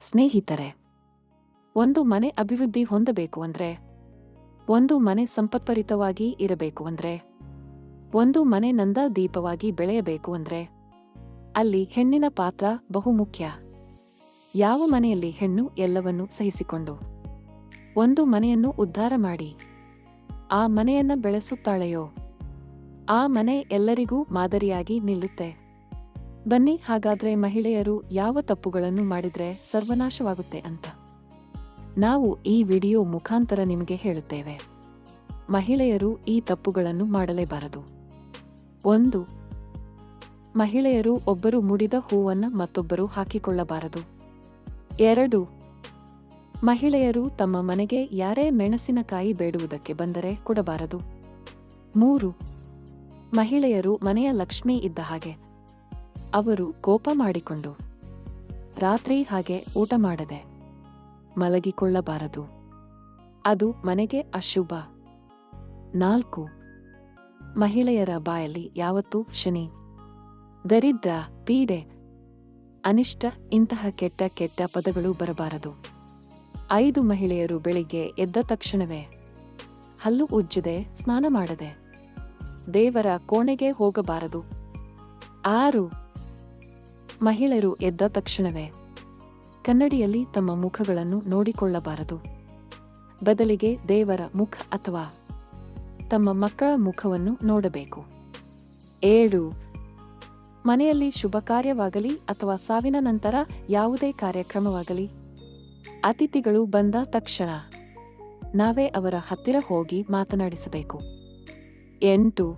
ಸ್ನೇಹಿತರೆ, ಒಂದು ಮನೆ ಅಭಿವೃದ್ಧಿ ಹೊಂದಬೇಕು ಅಂದ್ರೆ, ಒಂದು ಮನೆ ಸಂಪತ್ಭರಿತವಾಗಿ ಇರಬೇಕು ಅಂದ್ರೆ, ಒಂದು ಮನೆ ನಂದ ದೀಪವಾಗಿ ಬೆಳೆಯಬೇಕು ಅಂದ್ರೆ ಅಲ್ಲಿ ಹೆಣ್ಣಿನ ಪಾತ್ರ ಬಹುಮುಖ್ಯ. ಯಾವ ಮನೆಯಲ್ಲಿ ಹೆಣ್ಣು ಎಲ್ಲವನ್ನೂ ಸಹಿಸಿಕೊಂಡು ಒಂದು ಮನೆಯನ್ನು ಉದ್ಧಾರ ಮಾಡಿ ಆ ಮನೆಯನ್ನ ಬೆಳೆಸುತ್ತಾಳೆಯೋ ಆ ಮನೆ ಎಲ್ಲರಿಗೂ ಮಾದರಿಯಾಗಿ ನಿಲ್ಲುತ್ತೆ. ಬನ್ನಿ ಹಾಗಾದ್ರೆ ಮಹಿಳೆಯರು ಯಾವ ತಪ್ಪುಗಳನ್ನು ಮಾಡಿದ್ರೆ ಸರ್ವನಾಶವಾಗುತ್ತೆ ಅಂತ ನಾವು ಈ ವಿಡಿಯೋ ಮುಖಾಂತರ ನಿಮಗೆ ಹೇಳುತ್ತೇವೆ. ಮಹಿಳೆಯರು ಈ ತಪ್ಪುಗಳನ್ನು ಮಾಡಲೇಬಾರದು. 1. ಮಹಿಳೆಯರು ಒಬ್ಬರು ಮುಡಿದ ಹೂವನ್ನ ಮತ್ತೊಬ್ಬರು ಹಾಕಿಕೊಳ್ಳಬಾರದು. 2. ಮಹಿಳೆಯರು ತಮ್ಮ ಮನೆಗೆ ಯಾರೇ ಮೆಣಸಿನಕಾಯಿ ಬೇಡುವುದಕ್ಕೆ ಬಂದರೆ ಕೊಡಬಾರದು. 3. ಮಹಿಳೆಯರು ಮನೆಯ ಲಕ್ಷ್ಮಿ ಇದ್ದ ಹಾಗೆ. ಅವರು ಕೋಪ ಮಾಡಿಕೊಂಡು ರಾತ್ರಿ ಹಾಗೆ ಊಟ ಮಾಡದೆ ಮಲಗಿಕೊಳ್ಳಬಾರದು. ಅದು ಮನೆಗೆ ಅಶುಭ. 4. ಮಹಿಳೆಯರ ಬಾಯಲ್ಲಿ ಯಾವತ್ತೂ ಶನಿ, ದರಿದ್ರ, ಪೀಡೆ, ಅನಿಷ್ಟ ಇಂತಹ ಕೆಟ್ಟ ಕೆಟ್ಟ ಪದಗಳು ಬರಬಾರದು. 5. ಮಹಿಳೆಯರು ಬೆಳಿಗ್ಗೆ ಎದ್ದ ತಕ್ಷಣವೇ ಹಲ್ಲು ಉಜ್ಜದೆ ಸ್ನಾನ ಮಾಡದೆ ದೇವರ ಕೋಣೆಗೆ ಹೋಗಬಾರದು. 6. ಮಹಿಳೆಯರು ಎದ್ದ ತಕ್ಷಣವೇ ಕನ್ನಡಿಯಲ್ಲಿ ತಮ್ಮ ಮುಖಗಳನ್ನು ನೋಡಿಕೊಳ್ಳಬಾರದು. ಬದಲಿಗೆ ದೇವರ ಮುಖ ಅಥವಾ ತಮ್ಮ ಮಕ್ಕಳ ಮುಖವನ್ನು ನೋಡಬೇಕು. 7. ಮನೆಯಲ್ಲಿ ಶುಭ ಕಾರ್ಯವಾಗಲಿ ಅಥವಾ ಸಾವಿನ ನಂತರ ಯಾವುದೇ ಕಾರ್ಯಕ್ರಮವಾಗಲಿ ಅತಿಥಿಗಳು ಬಂದ ತಕ್ಷಣ ನಾವೇ ಅವರ ಹತ್ತಿರ ಹೋಗಿ ಮಾತನಾಡಿಸಬೇಕು. 8.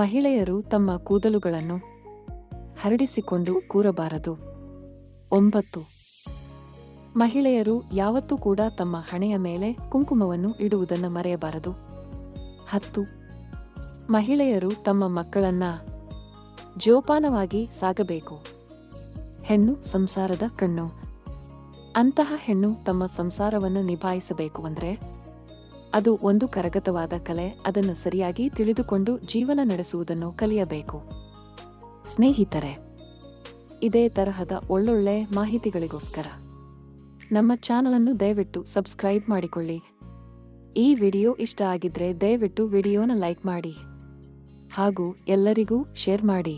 ಮಹಿಳೆಯರು ತಮ್ಮ ಕೂದಲುಗಳನ್ನು ಹರಡಿಸಿಕೊಂಡು ಕೂರಬಾರದು. 9. ಮಹಿಳೆಯರು ಯಾವತ್ತೂ ಕೂಡ ತಮ್ಮ ಹಣೆಯ ಮೇಲೆ ಕುಂಕುಮವನ್ನು ಇಡುವುದನ್ನು ಮರೆಯಬಾರದು. 10. ಮಹಿಳೆಯರು ತಮ್ಮ ಮಕ್ಕಳನ್ನ ಜೋಪಾನವಾಗಿ ಸಾಗಬೇಕು. ಹೆಣ್ಣು ಸಂಸಾರದ ಕಣ್ಣು. ಅಂತಹ ಹೆಣ್ಣು ತಮ್ಮ ಸಂಸಾರವನ್ನು ನಿಭಾಯಿಸಬೇಕು ಅಂದ್ರೆ ಅದು ಒಂದು ಕರಗತವಾದ ಕಲೆ. ಅದನ್ನು ಸರಿಯಾಗಿ ತಿಳಿದುಕೊಂಡು ಜೀವನ ನಡೆಸುವುದನ್ನು ಕಲಿಯಬೇಕು. ಸ್ನೇಹಿತರೆ, ಇದೇ ತರಹದ ಒಳ್ಳೊಳ್ಳೆ ಮಾಹಿತಿಗಳಿಗೋಸ್ಕರ ನಮ್ಮ ಚಾನಲನ್ನು ದಯವಿಟ್ಟು ಸಬ್ಸ್ಕ್ರೈಬ್ ಮಾಡಿಕೊಳ್ಳಿ. ಈ ವಿಡಿಯೋ ಇಷ್ಟ ಆಗಿದ್ರೆ ದಯವಿಟ್ಟು ವಿಡಿಯೋನ ಲೈಕ್ ಮಾಡಿ ಹಾಗೂ ಎಲ್ಲರಿಗೂ ಶೇರ್ ಮಾಡಿ.